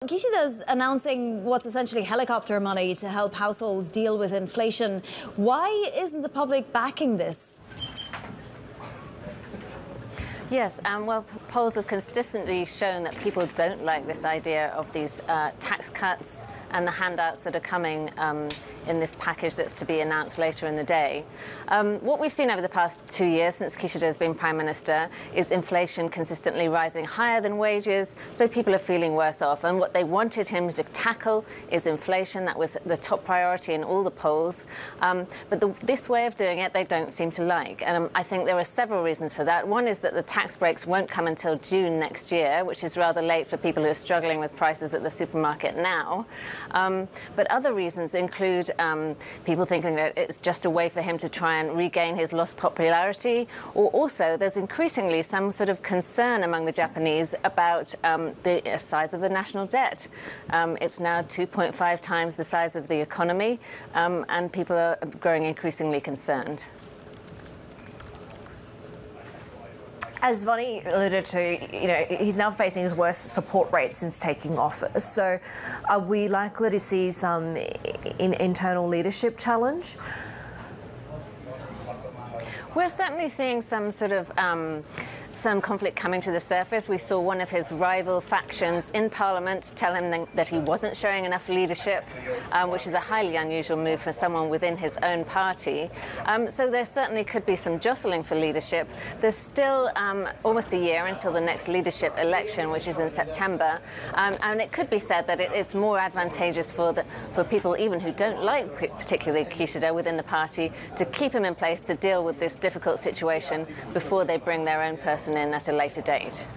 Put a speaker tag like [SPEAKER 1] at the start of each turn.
[SPEAKER 1] Kishida's announcing what's essentially helicopter money to help households deal with inflation. Why isn't the public backing this?
[SPEAKER 2] Yes, well, polls have consistently shown that people don't like this idea of these tax cuts and the handouts that are coming in this package that's to be announced later in the day. What we've seen over the past 2 years since Kishida has been Prime Minister is inflation consistently rising higher than wages, so people are feeling worse off. And what they wanted him to tackle is inflation. That was the top priority in all the polls. But this way of doing it, they don't seem to like. And I think there are several reasons for that. One is that the tax breaks won't come until June next year, which is rather late for people who are struggling with prices at the supermarket now. But other reasons include people thinking that it's just a way for him to try and regain his lost popularity, or also there's increasingly some sort of concern among the Japanese about the size of the national debt. It's now 2.5 times the size of the economy, and people are growing increasingly concerned.
[SPEAKER 3] As Vonnie alluded to, he's now facing his worst support rate since taking office. So are we likely to see some internal leadership challenge?
[SPEAKER 2] We're certainly seeing some sort of some conflict coming to the surface. We saw one of his rival factions in Parliament tell him that he wasn't showing enough leadership, which is a highly unusual move for someone within his own party. So there certainly could be some jostling for leadership. There's still almost a year until the next leadership election, which is in September, and it could be said that it's more advantageous for people even who don't like particularly Kishida within the party to keep him in place to deal with this difficult situation before they bring their own person in at a later date.